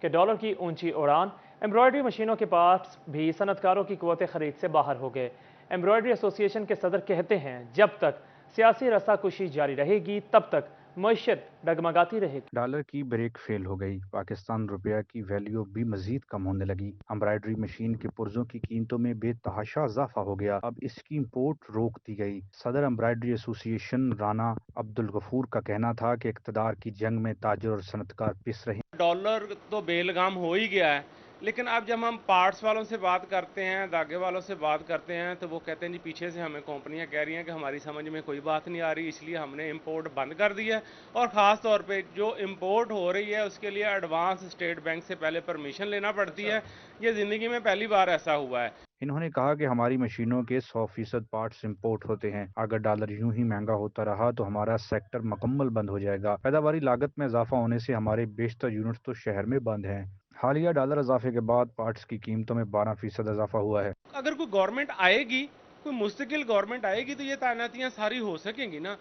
कि डॉलर की ऊंची उड़ान, एम्ब्रॉयडरी मशीनों के पार्ट्स भी सनतकारों की कुव्वत खरीद से बाहर हो गए। एम्ब्रॉयडरी एसोसिएशन के सदर कहते हैं जब तक सियासी रस्साकुशी जारी रहेगी तब तक मईशत डगमगाती रहेगी। डॉलर की ब्रेक फेल हो गई। पाकिस्तान रुपया की वैल्यू भी मजीद कम होने लगी। एम्ब्रॉयडरी मशीन के पुर्जों की कीमतों में बेतहाशा इजाफा हो गया। अब इसकी इंपोर्ट रोक दी गई। सदर एम्ब्रॉयडरी एसोसिएशन राना अब्दुल गफूर का कहना था कि इक़्तिदार की जंग में ताजर और सनतकार पिस रहे। डॉलर तो बेलगाम हो ही गया है, लेकिन अब जब हम पार्ट्स वालों से बात करते हैं, धागे वालों से बात करते हैं, तो वो कहते हैं जी पीछे से हमें कंपनियां कह रही हैं कि हमारी समझ में कोई बात नहीं आ रही, इसलिए हमने इंपोर्ट बंद कर दी है। और ख़ास तौर पे जो इंपोर्ट हो रही है उसके लिए एडवांस स्टेट बैंक से पहले परमिशन लेना पड़ती है। ये ज़िंदगी में पहली बार ऐसा हुआ है। इन्होंने कहा कि हमारी मशीनों के 100% पार्ट्स इंपोर्ट होते हैं। अगर डॉलर यूं ही महंगा होता रहा तो हमारा सेक्टर मुकम्मल बंद हो जाएगा। पैदावारी लागत में इजाफा होने से हमारे बेशतर यूनिट्स तो शहर में बंद हैं। हालिया डॉलर इजाफे के बाद पार्ट्स की कीमतों में 12% इजाफा हुआ है। अगर कोई गवर्नमेंट आएगी, कोई मुस्तकिल गवर्नमेंट आएगी तो ये तैनातियां सारी हो सकेंगी ना।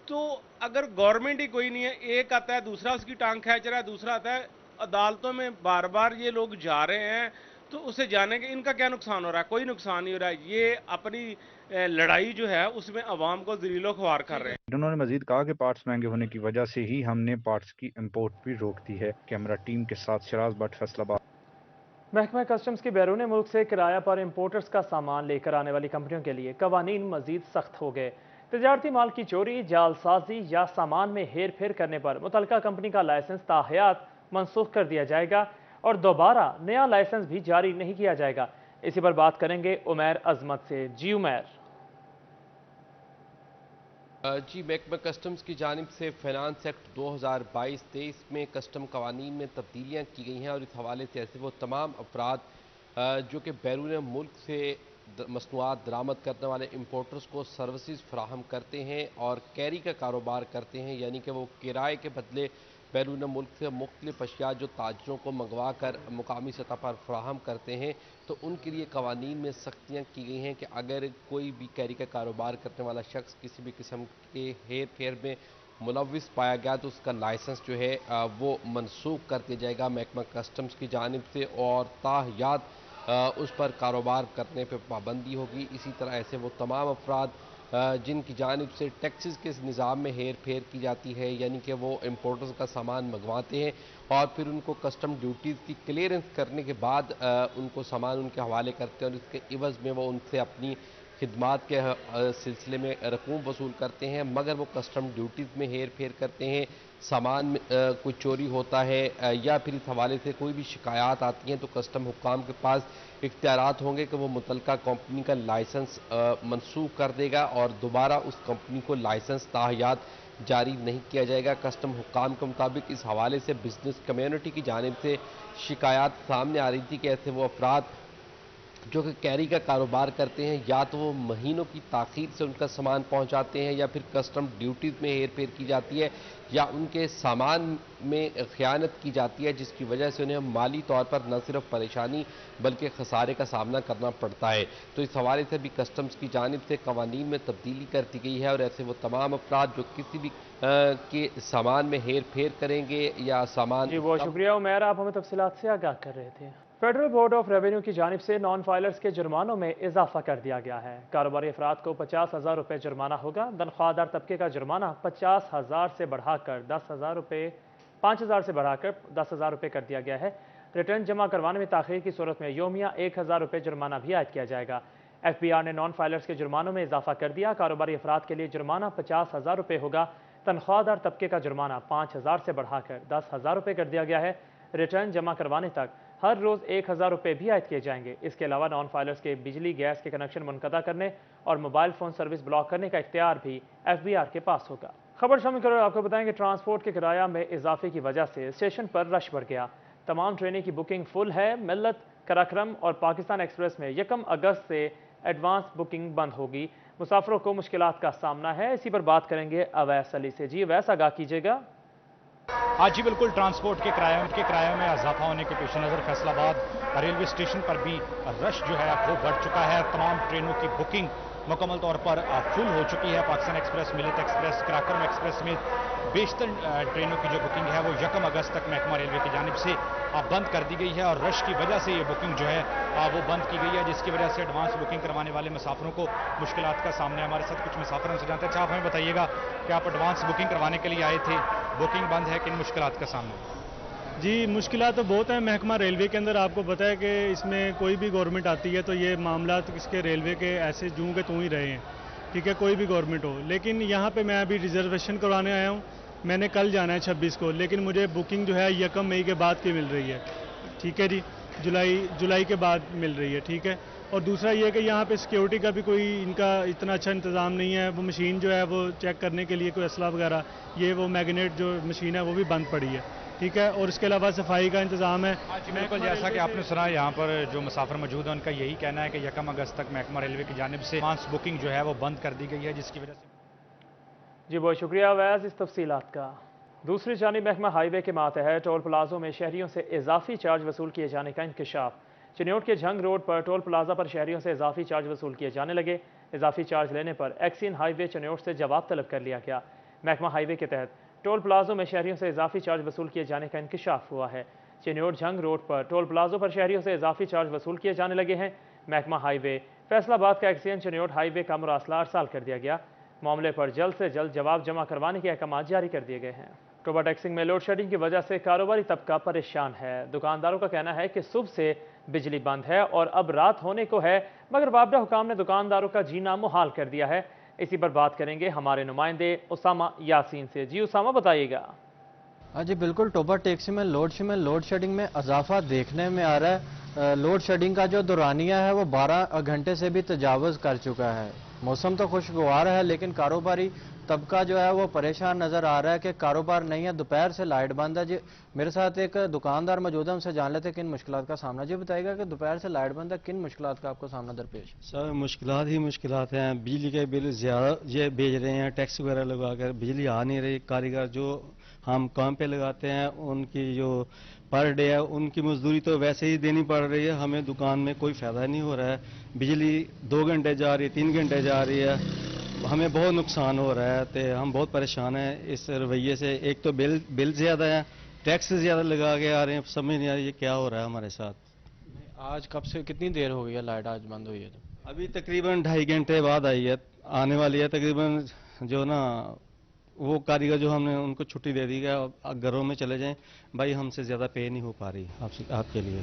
तो अगर गवर्नमेंट ही कोई नहीं है, एक आता है दूसरा उसकी टांग खींच रहा है, दूसरा आता है, अदालतों में बार बार ये लोग जा रहे हैं, तो उसे जाने के इनका क्या नुकसान हो रहा है? कोई नुकसान नहीं हो रहा है। ये अपनी लड़ाई जो है उसमें अवाम को जलीलो ख्वार कर रहे हैं। उन्होंने मजीद कहा कि पार्ट्स महंगे होने की वजह से ही हमने पार्ट्स की इंपोर्ट भी रोक दी है। कैमरा टीम के साथ शराज भट्ट, फैसलाबाद। महकमा कस्टम्स की बैरून मुल्क से किराया पर इंपोर्टर्स का सामान लेकर आने वाली कंपनियों के लिए कवानीन मजीद सख्त हो गए। तजारती माल की चोरी, जालसाजी या सामान में हेर फेर करने पर मुतलका कंपनी का लाइसेंस ताहयात मनसूख कर दिया जाएगा और दोबारा नया लाइसेंस भी जारी नहीं किया जाएगा। इसी पर बात करेंगे उमैर अजमत से। जी उमैर। जी, महकमा कस्टम्स की जानिब से फाइनेंस एक्ट 2022-23 में कस्टम कवानीन में तब्दीलियाँ की गई हैं और इस हवाले से ऐसे वो तमाम अफराद जो कि बैरून मुल्क से मसनूआत दरामद करने वाले इम्पोर्टर्स को सर्विसेज फराहम करते हैं और कैरी का कारोबार करते हैं, यानी कि वो किराए के बदले बैरून मुल्क से मुख्तलिफ अशिया जो ताजरों को मंगवा कर मुकामी सतह पर फराहम करते हैं, तो उनके लिए कवानीन में सख्तियाँ की गई हैं कि अगर कोई भी कैरी का कारोबार करने वाला शख्स किसी भी किस्म के हेर फेर में मुलविस पाया गया तो उसका लाइसेंस जो है वो मनसूख कर दिया जाएगा महकमा कस्टम्स की जानिब से और ताहयात उस पर कारोबार करने पर पाबंदी होगी। इसी तरह ऐसे वो तमाम अफराद जिनकी जानिब से टैक्सेस के निज़ाम में हेर फेर की जाती है, यानी कि वो इम्पोर्टर्स का सामान मंगवाते हैं और फिर उनको कस्टम ड्यूटीज़ की क्लियरेंस करने के बाद उनको सामान उनके हवाले करते हैं और इसके इवज़ में वो उनसे अपनी खिदमात के सिलसिले में रकूम वसूल करते हैं, मगर वो कस्टम ड्यूटीज़ में हेर फेर करते हैं, सामान में कोई चोरी होता है या फिर इस हवाले से कोई भी शिकायत आती हैं तो कस्टम हुक्काम के पास इख्तियारात होंगे कि वो मुतलका कंपनी का लाइसेंस मनसूख कर देगा और दोबारा उस कंपनी को लाइसेंस ताहयात जारी नहीं किया जाएगा। कस्टम हुक्काम के मुताबिक इस हवाले से बिजनेस कम्युनिटी की जानिब से शिकायत सामने आ रही थी कि ऐसे वो अफराद जो कि कैरी का कारोबार करते हैं या तो वो महीनों की ताख़ीर से उनका सामान पहुंचाते हैं या फिर कस्टम ड्यूटीज़ में हेर फेर की जाती है या उनके सामान में ख़यानत की जाती है, जिसकी वजह से उन्हें माली तौर पर न सिर्फ परेशानी बल्कि खसारे का सामना करना पड़ता है। तो इस हवाले से भी कस्टम्स की जानिब से कवानीन में तब्दीली कर दी गई है और ऐसे वो तमाम अफराद जो किसी भी के सामान में हेर फेर करेंगे या सामान जी बहुत शुक्रिया उमैर, आप हमें तफसीलात से आगाह कर रहे थे। फेडरल बोर्ड ऑफ रेवेन्यू की जानिब से नॉन फाइलर्स के जुर्मानों में इजाफा कर दिया गया है। कारोबारी अफराद को 50,000 रुपये जुर्माना होगा। तनख्वाहदार तबके का जुर्माना 50,000 से बढ़ाकर 10,000 रुपये 5,000 से बढ़ाकर 10,000 रुपये कर दिया गया है। रिटर्न जमा करवाने में ताख़ीर की सूरत में योमिया 1,000 रुपये जुर्माना भी आयद किया जाएगा। FBI ने नॉन फाइलर्स के जुर्मानों में इजाफा कर दिया। कारोबारी अफराद के लिए जुर्माना 50,000 रुपये होगा। तनख्वाहदार तबके का जुर्माना 5,000 से बढ़ाकर 10,000 रुपये कर दिया गया है। रिटर्न जमा करवाने तक हर रोज़ 1,000 रुपये भी आयद किए जाएंगे। इसके अलावा नॉन फाइलर्स के बिजली गैस के कनेक्शन मुनक़ता करने और मोबाइल फ़ोन सर्विस ब्लॉक करने का इख्तियार भी FBR के पास होगा। खबर शामिल करो आपको बताएंगे ट्रांसपोर्ट के किराया में इजाफे की वजह से स्टेशन पर रश बढ़ गया। तमाम ट्रेनें की बुकिंग फुल है। मिल्लत, कराक्रम और पाकिस्तान एक्सप्रेस में 1 अगस्त से एडवांस बुकिंग बंद होगी। मुसाफिरों को मुश्किलात का सामना है। इसी पर बात करेंगे अवैस अली से। जी अवैस, आगाह कीजिएगा। आज जी बिल्कुल, ट्रांसपोर्ट के किराए में इजाफा होने के पेश नज़र फैसलाबाद रेलवे स्टेशन पर भी रश जो है वो बढ़ चुका है। तमाम ट्रेनों की बुकिंग मुकम्मल तौर पर फुल हो चुकी है। पाकिस्तान एक्सप्रेस, मिल्लत एक्सप्रेस, कराक्रम एक्सप्रेस में बेशतर ट्रेनों की जो बुकिंग है वो 1 अगस्त तक महकमा रेलवे की जानिब से बंद कर दी गई है और रश की वजह से ये बुकिंग जो है वो बंद की गई है, जिसकी वजह से एडवांस बुकिंग करवाने वाले मुसाफिरों को मुश्किलात का सामना है। हमारे साथ कुछ मुसाफिर हमसे जानते हैं। अच्छा, आप हमें बताइएगा कि आप एडवांस बुकिंग करवाने के लिए आए थे, बुकिंग बंद है, किन मुश्किलात का सामना? जी, मुश्किलात तो बहुत है महकमा रेलवे के अंदर। आपको पता है कि इसमें कोई भी गवर्नमेंट आती है तो ये मामला तो इसके रेलवे के ऐसे जूं के तूं ही रहे हैं, ठीक है, कोई भी गवर्नमेंट हो। लेकिन यहाँ पे मैं अभी रिजर्वेशन करवाने आया हूँ, मैंने कल जाना है 26 को, लेकिन मुझे बुकिंग जो है 1 मई के बाद की मिल रही है, ठीक है जी, जुलाई के बाद मिल रही है, ठीक है। और दूसरा ये कि यहाँ पे सिक्योरिटी का भी कोई इनका इतना अच्छा इंतज़ाम नहीं है। वो मशीन जो है वो चेक करने के लिए कोई असला वगैरह, ये वो मैग्नेट जो मशीन है वो भी बंद पड़ी है, ठीक है। और इसके अलावा सफाई का इंतजाम है। बिल्कुल, जैसा कि आपने सुना, यहाँ पर जो मुसाफिर मौजूद है उनका यही कहना है कि 1 अगस्त तक महकमा रेलवे की जानिब से एडवांस बुकिंग जो है वो बंद कर दी गई है, जिसकी वजह से। जी बहुत शुक्रिया अवैज़ इस तफसीलात का। दूसरी जानिब महकमा हाईवे के मातहत टोल प्लाजों में शहरियों से इजाफी चार्ज वसूल किए जाने का इंकशाफ। चिन्योट के झंग रोड पर टोल प्लाजा पर शहरियों से इजाफी चार्ज वसूल किए जाने लगे। इजाफी चार्ज लेने पर एक्सिन हाईवे चिन्योट से जवाब तलब कर लिया गया। महकमा हाईवे के तहत टोल प्लाजों में शहरियों से इजाफी चार्ज वसूल किए जाने का इंकशाफ हुआ है। चिन्योट झंग रोड पर टोल प्लाजों पर शहरियों से इजाफी चार्ज वसूल किए जाने लगे हैं। महकमा हाईवे फैसलाबाद का एक्सियन चिन्योट हाईवे का मुरासला अरसाल कर दिया गया। मामले पर जल्द से जल्द जवाब जमा करवाने के अहकाम जारी कर दिए गए हैं। टोबा टैक्सिंग में लोड शेडिंग की वजह से कारोबारी तबका परेशान है। दुकानदारों का कहना है कि सुबह से बिजली बंद है और अब रात होने को है, मगर वापडा हुकाम ने दुकानदारों का जीना मुहाल कर दिया है। इसी पर बात करेंगे हमारे नुमाइंदे उसामा यासीन से। जी उसामा, बताइएगा। हाँ जी बिल्कुल, टोबा टैक्सी में लोड शेडिंग में इजाफा देखने में आ रहा है। लोड शेडिंग का जो दौरानिया है वो 12 घंटे से भी तजावज़ कर चुका है। मौसम तो खुशगवार है लेकिन कारोबारी तबका जो है वो परेशान नज़र आ रहा है कि कारोबार नहीं है, दोपहर से लाइट बंद है। जी मेरे साथ एक दुकानदार मौजूद है, उनसे जान लेते किन मुश्किलात का सामना। जी बताइएगा कि दोपहर से लाइट बंद है, किन मुश्किलात का आपको सामना दरपेश? सर मुश्किलात ही मुश्किलात हैं। बिजली के बिल ज़्यादा ये भेज रहे हैं, टैक्स वगैरह लगा कर बिजली आ नहीं रही। कारीगर जो हम काम पे लगाते हैं उनकी जो पर डे है उनकी मजदूरी तो वैसे ही देनी पड़ रही है, हमें दुकान में कोई फ़ायदा नहीं हो रहा है। बिजली 2 घंटे जा रही है, 3 घंटे जा रही है, हमें बहुत नुकसान हो रहा है। तो हम बहुत परेशान हैं इस रवैये से। एक तो बिल ज़्यादा है, टैक्स ज़्यादा लगा के आ रहे हैं, समझ नहीं आ रही ये क्या हो रहा है हमारे साथ। आज कब से कितनी देर हो गई है लाइट आज बंद हुई है? तो अभी तकरीबन 2.5 घंटे बाद आई है, आने वाली है तकरीबन। जो ना वो कारीगर जो हमने उनको छुट्टी दे दी है, अब घरों में चले जाएं भाई, हमसे ज़्यादा पे नहीं हो पा रही आपके लिए।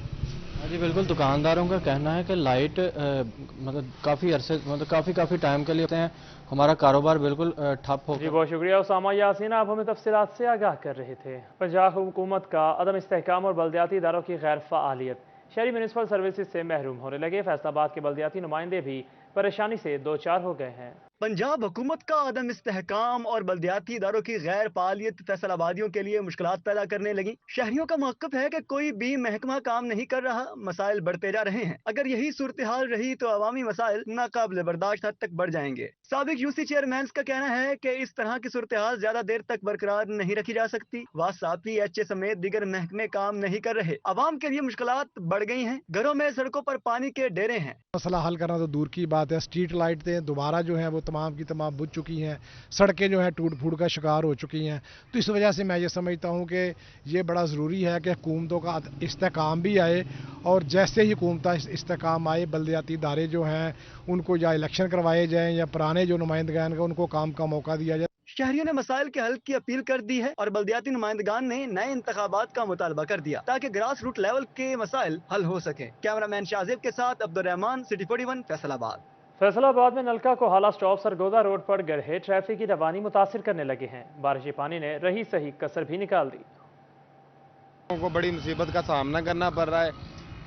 हाँ जी बिल्कुल, दुकानदारों का कहना है कि लाइट मतलब काफ़ी अरसे मतलब काफ़ी टाइम के लिए होते हैं, हमारा कारोबार बिल्कुल ठप हो। जी बहुत शुक्रिया उसामा यासीन, आप हमें तफसीलात से आगाह कर रहे थे। पंजाब हुकूमत का अदम इस्तेहकाम और बल्दियाती इदारों की गैर फ़ालियत, शहरी म्यूनसिपल सर्विसेज से महरूम होने लगे। फैसलाबाद के बल्दियाती नुमाइंदे भी परेशानी से दो चार हो गए हैं। पंजाब हुकूमत का अदम इस्तेहकाम और बल्दियाती इदारों की गैर फालियत फैसलाबादियों के लिए मुश्किलात पैदा करने लगी। शहरियों का मौक़िफ़ है कि कोई भी महकमा काम नहीं कर रहा, मसाइल बढ़ते जा रहे हैं। अगर यही सूरत हाल रही तो अवामी मसाइल नाकाबिल बर्दाश्त हद तक बढ़ जाएंगे। साबिक यूसी चेयरमैन का कहना है कि इस तरह की सूरत हाल ज्यादा देर तक बरकरार नहीं रखी जा सकती। वासाफी एचए समेत दीगर महकमे काम नहीं कर रहे, अवाम के लिए मुश्किलात बढ़ गई हैं। घरों में सड़कों पर पानी के डेरे हैं। मसला हल करना तो दूर की बात है, स्ट्रीट लाइटें दोबारा जो है वो तमाम की तमाम बुझ चुकी हैं, सड़कें जो हैं टूट फूट का शिकार हो चुकी हैं। तो इस वजह से मैं ये समझता हूँ कि ये बड़ा ज़रूरी है कि हुकूमतों का इस्तेहकाम भी आए, और जैसे ही हुकूमत इस्तेहकाम आए बल्दियाती इदारे जो हैं उनको या इलेक्शन करवाए जाएँ या पुराने जो नुमाइंदगान का उनको काम का मौका दिया जाए। शहरियों ने मसाइल के हल की अपील कर दी है और बल्दियाती नुमाइंदगान ने नए इंतखाबात का मुतालबा कर दिया ताकि ग्रास रूट लेवल के मसाइल हल हो सके। कैमरामैन शाजिब के साथ अब्दुर्रहमान, सिटी 41, फैसलाबाद। फैसलाबाद में नलका कोहाला स्टॉप सरगोदा रोड पर गढ़े ट्रैफिक की रवानी मुतासिर करने लगे हैं। बारिशी पानी ने रही सही कसर भी निकाल दी। लोगों को बड़ी मुसीबत का सामना करना पड़ रहा है।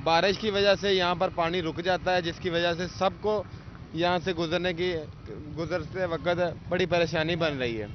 बारिश की वजह से यहाँ पर पानी रुक जाता है, जिसकी वजह से सबको यहाँ से गुजरते वक्त बड़ी परेशानी बन रही है।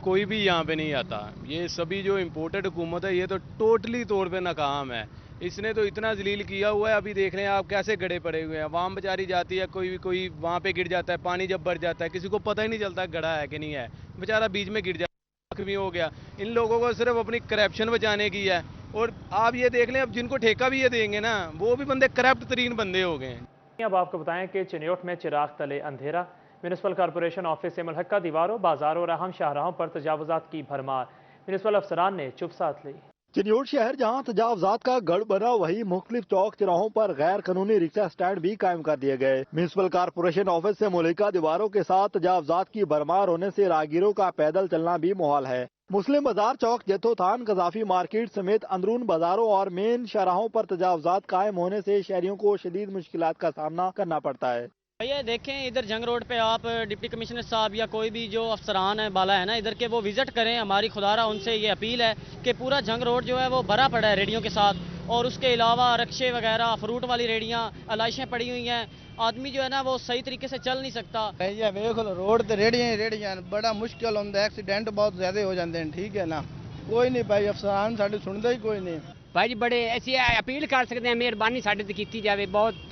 कोई भी यहाँ पे नहीं आता। ये सभी जो इम्पोर्टेड हुकूमत है ये तो टोटली तौर पे नाकाम है। इसने तो इतना जलील किया हुआ है, अभी देख रहे हैं आप कैसे गड़े पड़े हुए हैं। आवाम बेचारी जाती है, कोई वहाँ पे गिर जाता है, पानी जब भर जाता है किसी को पता ही नहीं चलता गड़ा है कि नहीं है, बेचारा बीच में गिर जाता है, हो गया। इन लोगों को सिर्फ अपनी करप्शन बचाने की है। और आप ये देख लें, अब जिनको ठेका भी ये देंगे ना वो भी बंदे करप्ट तरीन बंदे हो गए हैं। अब आपको बताएं कि चिन्योट में चिराग तले अंधेरा, म्यूनिसिपल कॉरपोरेशन ऑफिस से मुलहक्का दीवारों, बाजारों और अहम शाहराहों पर तजावुजात की भरमार। म्यूनिसिपल अफसरान ने चुप साथ ली। चिन्योट शहर जहां तजावुजात का गढ़ बना, वहीं मुख्तलिफ चौक चौराहों पर गैर कानूनी रिक्शा स्टैंड भी कायम कर दिए गए। म्यूनिसिपल कॉरपोरेशन ऑफिस से मुलहक्का दीवारों के साथ तजावुजात की भरमार होने से राहगीरों का पैदल चलना भी मुहाल है। मुस्लिम बाजार चौक, जत्थो थान, कजाफी मार्केट समेत अंदरून बाजारों और मेन शाहराहों पर तजावुजात कायम होने से शहरियों को शदीद मुश्किलात का सामना करना पड़ता है। ये देखें, इधर जंग रोड पे आप डिप्टी कमिश्नर साहब या कोई भी जो अफसरान है बाला है ना इधर के, वो विजिट करें। हमारी खुदारा उनसे ये अपील है कि पूरा जंग रोड जो है वो भरा पड़ा है रेडियों के साथ, और उसके अलावा रक्शे वगैरह, फ्रूट वाली रेडियाँ, अलाइशें पड़ी हुई हैं। आदमी जो है ना वो सही तरीके से चल नहीं सकता। ये देख लो रोड ते रेडियां बड़ा मुश्किल होंदा है, एक्सीडेंट बहुत ज्यादा हो जाते हैं। ठीक है ना, कोई नहीं भाई, अफसरान साडे सुनदा ही कोई नहीं भाई जी। बड़े ऐसी अपील कर सकते हैं, मेहरबानी साडे ते कीती जावे, बहुत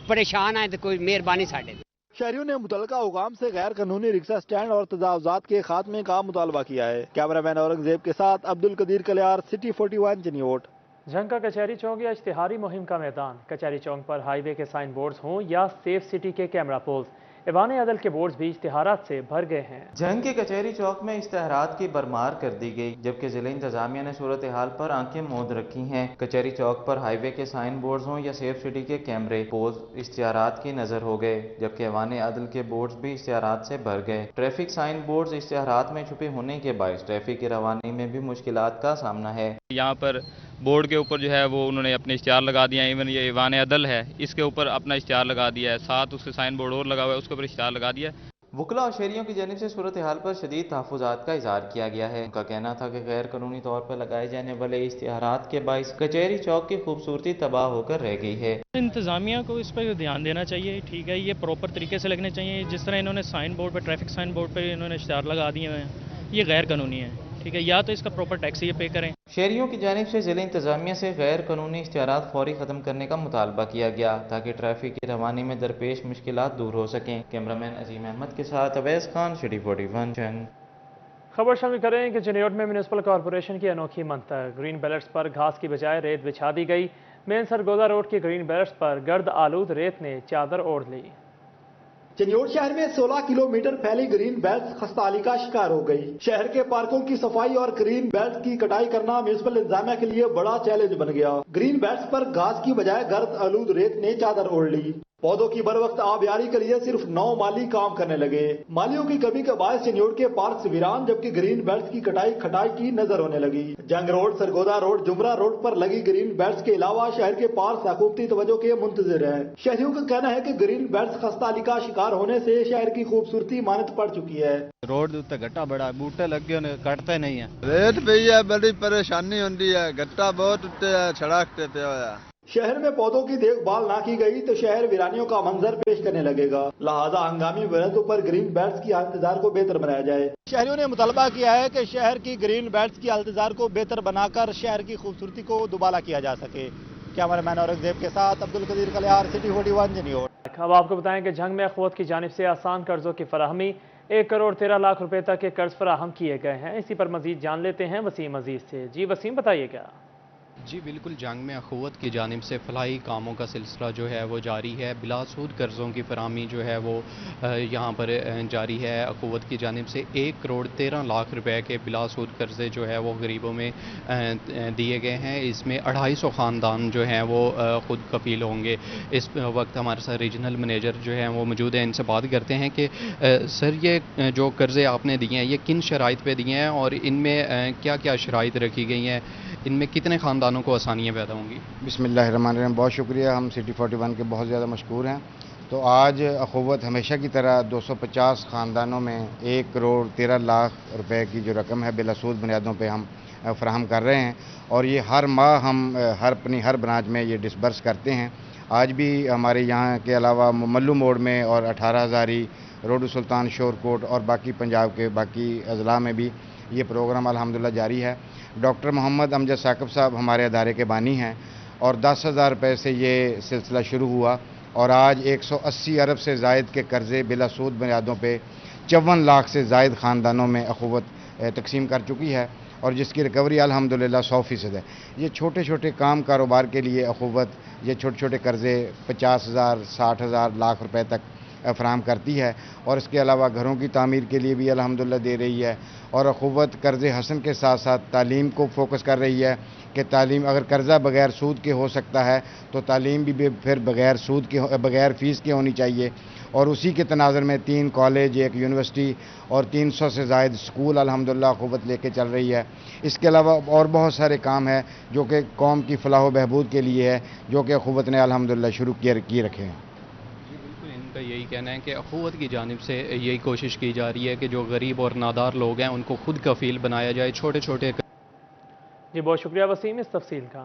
परेशान है तो कोई मेहरबानी साडे। शहरियों ने मुतलका हुकाम से गैर कानूनी रिक्शा स्टैंड और तजावुजात के खात्मे का मुतालबा किया है। कैमरामैन औरंगजेब के साथ अब्दुल कदीर कलियार, सिटी 41 चिन्योट। जंग का कचहरी चौक या इश्तिहारी मुहिम का मैदान। कचहरी चौक पर हाईवे के साइन बोर्ड्स हों या सेफ सिटी के कैमरा पोल्स, ऐवान अदल के बोर्ड्स भी इश्तिहारात से भर गए हैं। जंग के कचहरी चौक में इश्तिहारात की भरमार कर दी गई, जबकि जिला इंतजामिया ने सूरत हाल पर आंखें मूंद रखी हैं। कचहरी चौक पर हाईवे के साइन बोर्ड्स हों या सेफ सिटी के कैमरे पोल्स इश्तिहारात की नजर हो गए, जबकि ऐवान अदल के बोर्ड्स भी इश्तिहारात से भर गए। ट्रैफिक साइन बोर्ड्स इश्तिहारात में छुपे होने के बायस ट्रैफिक की रवानी में भी मुश्किलात का सामना है। यहाँ पर बोर्ड के ऊपर जो है वो उन्होंने अपने इश्तिहार लगा दिया। इवन ये ऐवान अदल है, इसके ऊपर अपना इश्तिहार लगा दिया है, साथ उसके साइन बोर्ड और लगा हुआ है, उसके ऊपर इश्तिहार लगा दिया है। वकला और शहरियों की जानिब से सूरत हाल पर शदीद तहफ़्फ़ुज़ात का इज़हार किया गया है। उनका कहना था कि गैर कानूनी तौर पर लगाए जाने वाले इश्तिहारात के बाइस कचहरी चौक की खूबसूरती तबाह होकर रह गई है। इंतजामिया को इस पर ध्यान देना चाहिए। ठीक है, ये प्रॉपर तरीके से लगने चाहिए। जिस तरह इन्होंने साइन बोर्ड पर, ट्रैफिक साइन बोर्ड पर इन्होंने इश्तिहार लगा दिए हैं, ये गैर कानूनी है। ठीक है, या तो इसका प्रॉपर टैक्स ये पे करें। शहरियों की जानिब से जिला इंतजामिया से गैर कानूनी इश्तिहारात फौरी खत्म करने का मुतालबा किया गया, ताकि ट्रैफिक की रवानी में दरपेश मुश्किलात दूर हो सकें। कैमरामैन अजीम अहमद के साथ अवैस खान, सिटी 41 जंग। खबर शामिल करें कि चिन्योट में म्यूनिसिपल कॉरपोरेशन की अनोखी मंतक। ग्रीन बेल्ट्स पर घास की बजाय रेत बिछा दी गई। मेन सरगोदा रोड की ग्रीन बेल्ट्स पर गर्द आलूद रेत ने चादर ओढ़ ली। चिन्योट शहर में 16 किलोमीटर फैली ग्रीन बेल्ट खस्ताहाली का शिकार हो गई। शहर के पार्कों की सफाई और ग्रीन बेल्ट की कटाई करना म्यूनिसिपल इंतजामिया के लिए बड़ा चैलेंज बन गया। ग्रीन बेल्ट पर घास की बजाय गर्द आलूद रेत ने चादर ओढ़ ली। पौधों की बर वक्त आबियारी के लिए सिर्फ 9 माली काम करने लगे। मालियों की कमी के बायस चिन्योट के पार्क वीरान, जबकि ग्रीन बेल्ट की कटाई खटाई की नजर होने लगी। जंग रोड, सरगोदा रोड, जुमरा रोड पर लगी ग्रीन बेल्ट के अलावा शहर के पार्क हुकूमती तवज्जो के मुंतजिर हैं। शहरियों का कहना है कि ग्रीन बेल्ट खस्ताहाली का शिकार होने से शहर की खूबसूरती मानत पड़ चुकी है। रोड उत्ते गट्टा बड़ा, बूटे लगे ने कटते नहीं है। रेत पई है, बड़ी परेशानी होती है, गट्टा बहुत उत्ते छड़ाकते पे होया। शहर में पौधों की देखभाल ना की गई तो शहर वीरानियों का मंजर पेश करने लगेगा। लिहाजा हंगामी बुनियादों पर ग्रीन बेल्ट की इंतजार को बेहतर बनाया जाए। शहरियों ने मुतालबा किया है कि शहर की ग्रीन बेल्ट की इंतजार को बेहतर बनाकर शहर की खूबसूरती को दुबारा किया जा सके। कैमरामैन औरंगजेब के साथ अब्दुल कदीर कलियार, सिटी 41 चिन्योट। अब आपको बताएं कि जंग में अखवत की जानिब से आसान कर्जों की फराहमी 1 करोड़ 13 लाख रुपए तक के कर्ज फराहम किए गए हैं। इसी पर मजीद जान लेते हैं वसीम अजीज से। जी वसीम, बताइएगा। जी बिल्कुल, जंग में अखवत की जानिब से फलाही कामों का सिलसिला जो है वो जारी है। बिलासूद कर्ज़ों की फराहमी जो है वो यहाँ पर जारी है। अखवत की जानिब से 1 करोड़ 13 लाख रुपए के बिलासूद कर्ज़े जो है वो गरीबों में दिए गए हैं। इसमें 250 ख़ानदान जो हैं वो ख़ुद कफ़ील होंगे। इस वक्त हमारे साथ रीजनल मैनेजर जो हैं वो मौजूद हैं, इनसे बात करते हैं कि सर ये जो कर्ज़े आपने दिए हैं ये किन शराइत पे दिए हैं और इनमें क्या क्या शराइत रखी गई हैं, इनमें कितने ख़ानदानों को आसानियाँ पैदा होंगी? बिस्मिल्लाहिर्रहमानिर्रहीम। बहुत शुक्रिया, हम सिटी 41 के बहुत ज़्यादा मशकूर हैं। तो आज अखवत हमेशा की तरह 250 ख़ानदानों में 1 करोड़ 13 लाख रुपए की जो रकम है बिलासूद बुनियादों पे हम फराहम कर रहे हैं और ये हर माह हम हर ब्रांच में ये डिसबर्स करते हैं। आज भी हमारे यहाँ के अलावा मल्लू मोड़ में और 18 हज़ारी, रोड सुल्तान, शोरकोट और बाकी पंजाब के बाकी अजला में भी ये प्रोग्राम अल्हम्दुलिल्लाह जारी है। डॉक्टर मोहम्मद अमजद साकिब साहब हमारे अदारे के बानी हैं और 10,000 रुपये से ये सिलसिला शुरू हुआ और आज 180 अरब से ज़ायद के कर्ज़े बिलासूद बुनियादों पे 54 लाख से ज़ायद ख़ानदानों में अखवत तकसीम कर चुकी है और जिसकी रिकवरी अल्हम्दुलिल्लाह 100% है। ये छोटे छोटे काम कारोबार के लिए अखवत ये छोटे छोटे कर्ज़े 50,000, 60,000 लाख रुपए तक फराहम करती है और इसके अलावा घरों की तामीर के लिए भी अल्हम्दुलिल्लाह दे रही है। और अखुवत कर्ज़ हसन के साथ साथ तालीम को फोकस कर रही है कि तालीम अगर कर्ज़ा बगैर सूद के हो सकता है तो तालीम भी फिर बगैर सूद के बगैर फ़ीस के होनी चाहिए। और उसी के तनाज़ुर में 3 कॉलेज, 1 यूनिवर्सिटी और 300 से ज़ायद स्कूल अल्हम्दुलिल्लाह अखुवत लेके चल रही है। इसके अलावा और बहुत सारे काम हैं जो कि कौम की फलाह व बहबूद के लिए है, जो कि अखुवत ने अल्हम्दुलिल्लाह शुरू किए रखे हैं। इनका यही कहना है कि अखुवत की जानिब से यही कोशिश की जा रही है कि जो गरीब और नादार लोग हैं उनको खुद कफील बनाया जाए। छोटे छोटे जी बहुत शुक्रिया वसीम इस तफसील का।